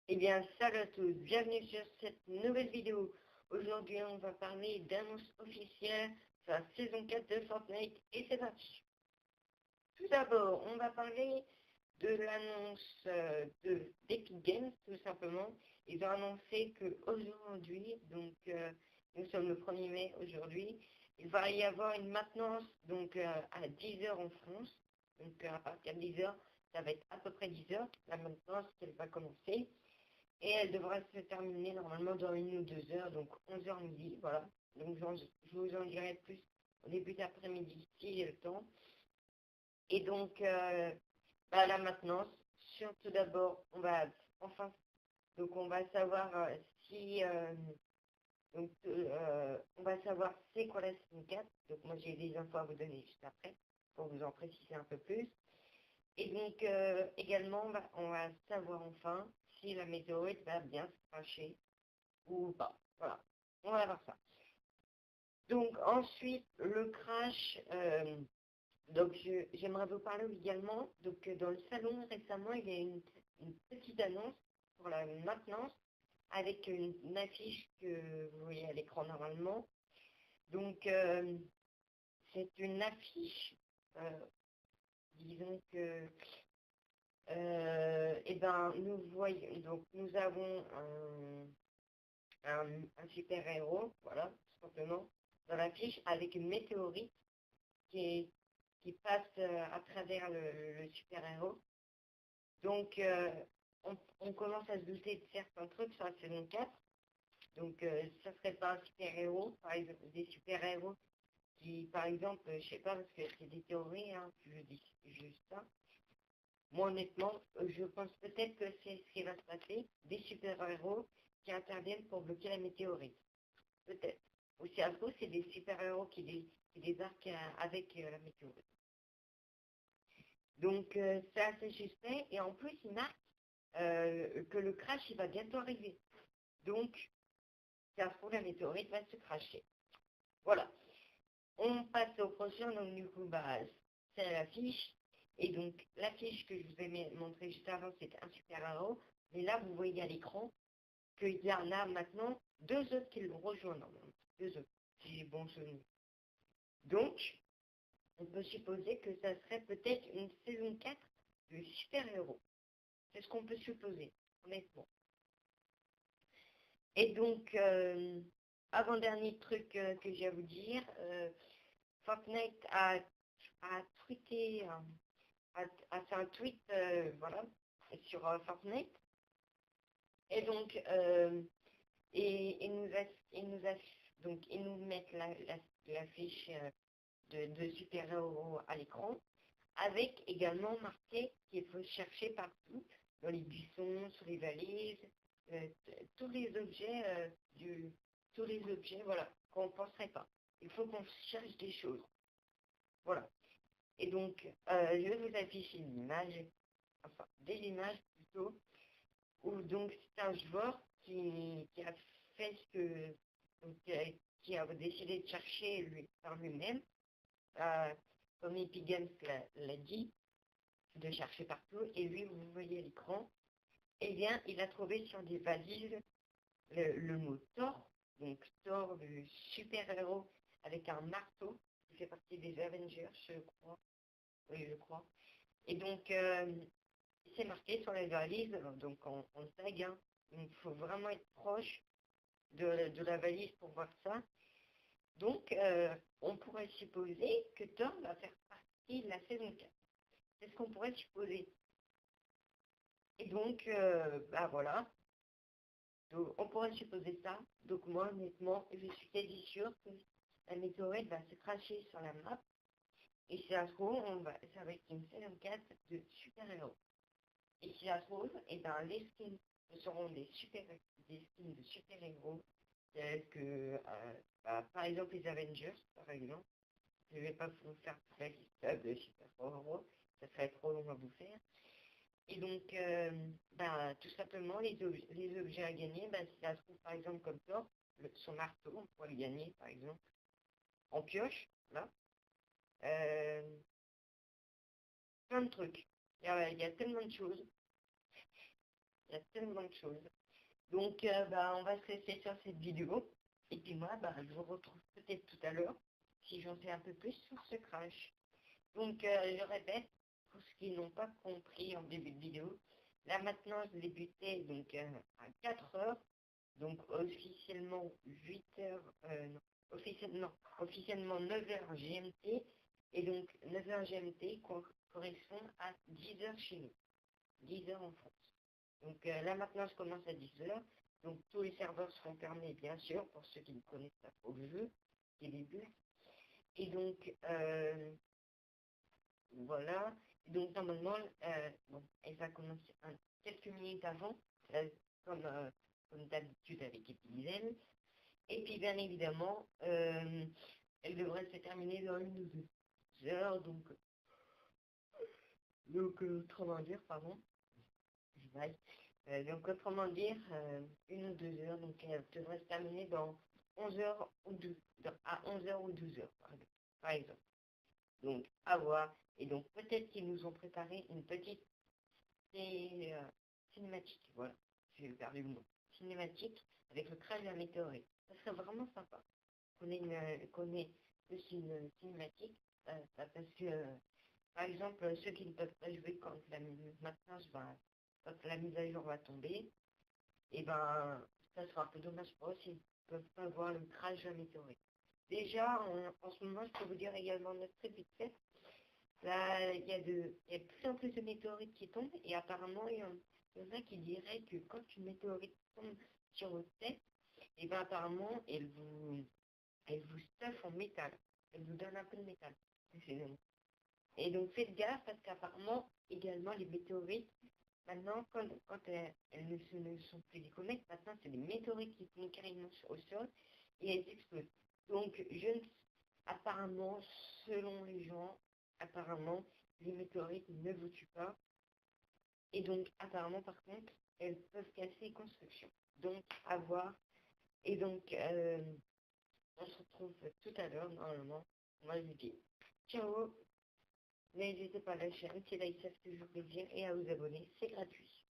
Eh bien, salut à tous, bienvenue sur cette nouvelle vidéo. Aujourd'hui, on va parler d'annonce officielle sur la saison 4 de Fortnite et c'est parti. Tout d'abord, on va parler de l'annonce d'Epic Games, tout simplement. Ils ont annoncé qu'aujourd'hui, nous sommes le 1er mai aujourd'hui, il va y avoir une maintenance à 10 h en France. Donc à partir de 10 h, ça va être à peu près 10 h, la maintenance qu'elle va commencer. Et elle devrait se terminer normalement dans 1 ou 2 heures, donc 11 h midi, voilà. Donc je vous en dirai plus au début d'après-midi si j'ai le temps. Et donc, la maintenance, tout d'abord, on va savoir si, on va savoir c'est quoi la saison 4. Donc moi j'ai des infos à vous donner juste après, pour vous en préciser un peu plus. Et donc, également, on va savoir enfin si la météorite va bien se cracher ou pas. Voilà, on va voir ça. Donc, ensuite, le crash. J'aimerais vous parler également. Donc, dans le salon, récemment, il y a une petite annonce pour la maintenance avec une affiche que vous voyez à l'écran normalement. Donc, c'est une affiche, disons que nous avons un super-héros, voilà, tout simplement, dans l'affiche, avec une météorite qui passe à travers le super-héros. Donc, on commence à se douter de certains trucs sur la saison 4. Donc, ça serait pas un super-héros, par exemple, des super-héros qui, par exemple, je sais pas, parce que c'est des théories, hein, je dis juste ça. Moi, honnêtement, je pense peut-être que c'est ce qui va se passer, des super-héros qui interviennent pour bloquer la météorite. Peut-être. Ou si à cause, c'est des super-héros qui débarquent avec la météorite. Donc, c'est assez suspect. Et en plus, il marque que le crash, il va bientôt arriver. Donc, ça se trouve, la météorite va se crasher. Voilà. On passe au prochain. Donc, du coup, c'est l'affiche. Et donc, l'affiche que je vous ai montré juste avant, c'était un super-héros. Mais là, vous voyez à l'écran qu'il y en a maintenant 2 autres qui le rejoignent normalement. 2 autres, si j'ai bon souvenir. Donc, on peut supposer que ça serait peut-être une saison 4 de super-héros. C'est ce qu'on peut supposer, honnêtement. Et donc, avant-dernier truc que j'ai à vous dire, Fortnite a tweeté, a fait un tweet, voilà, sur Fortnite. Et donc, ils nous mettent l'affiche de super-héros à l'écran, avec également marqué qu'il faut chercher partout, dans les buissons, sur les valises, tous les objets, voilà, qu'on ne penserait pas. Il faut qu'on cherche des choses. Voilà. Et donc, je vais vous afficher une image, enfin, des images plutôt, où donc c'est un joueur qui a fait ce que, donc, qui a décidé de chercher par lui-même, comme Epic Games l'a dit, de chercher partout, et lui, vous voyez à l'écran, eh bien, il a trouvé sur des valises le mot Thor, donc Thor, le super-héros avec un marteau, qui fait partie des Avengers, je crois. Oui, je crois. Et donc, c'est marqué sur les valises, donc en tag, hein. Donc, il faut vraiment être proche de la valise pour voir ça. Donc, on pourrait supposer que Thor va faire partie de la saison 4. C'est ce qu'on pourrait supposer. Et donc, voilà. Donc, on pourrait supposer ça. Donc, moi, honnêtement, je suis quasi sûre que la météorite va se cracher sur la map. Et si ça se trouve, ça va être une saison 4 de super-héros. Et si ça se trouve, et ben, les skins seront des skins de super-héros, tels que, par exemple, les Avengers, par exemple. Je ne vais pas vous faire toute la liste de super-héros, ça serait trop long à vous faire. Et donc, tout simplement, les objets à gagner, si ça se trouve, par exemple, comme Thor, son marteau, on pourrait le gagner, par exemple, en pioche, là. Plein de trucs. Il y a tellement de choses. y a tellement de choses. Donc, on va se laisser sur cette vidéo. Et puis moi, je vous retrouve peut-être tout à l'heure, si j'en sais un peu plus sur ce crash. Donc, je répète, pour ceux qui n'ont pas compris en début de vidéo, la maintenance débutait donc à 4 heures, donc officiellement 8 heures, non, officiellement 9 heures GMT, et donc 9 heures GMT correspond à 10 heures chez nous, 10 heures en France. Donc la maintenance commence à 10 heures, donc tous les serveurs seront fermés bien sûr, pour ceux qui ne connaissent pas trop le jeu, qui débutent. Et donc, voilà. Donc normalement, elle va commencer quelques minutes avant, comme, comme d'habitude avec Epidem. Et puis bien évidemment, elle devrait se terminer dans 1 ou 2 heures. Donc autrement dire, pardon, je vaille. Donc autrement dire, 1 ou 2 heures. Donc elle devrait se terminer dans 11 heures ou 2, à 11 heures ou 12 heures, par exemple. Donc, à voir. Et donc, peut-être qu'ils nous ont préparé une petite cinématique. Voilà, j'ai perdu le mot. Cinématique avec le crash de la météorite. Ça serait vraiment sympa qu'on ait plus une cinématique. Parce que, par exemple, ceux qui ne peuvent pas jouer quand quand la mise à jour va tomber, et ça sera un peu dommage pour eux s'ils ne peuvent pas voir le crash de la météorite. Déjà, en ce moment, je peux vous dire également notre très vite fait. Là, il y a de plus en plus de météorites qui tombent et apparemment, il y en a qui diraient que quand une météorite tombe sur votre tête, et apparemment, elle vous stuffe en métal. Elle vous donne un peu de métal. Et donc, faites gaffe parce qu'apparemment, également, les météorites, maintenant, quand elles ne sont plus des comètes, maintenant, c'est des météorites qui tombent carrément au sol et elles explosent. Donc, apparemment, selon les gens, apparemment, les météorites ne vous tuent pas. Et donc, apparemment, par contre, elles peuvent casser les constructions. Donc, à voir. Et donc, on se retrouve tout à l'heure, normalement. Moi, je vous dis ciao. N'hésitez pas à lâcher un petit like, ça fait toujours plaisir, et à vous abonner, c'est gratuit.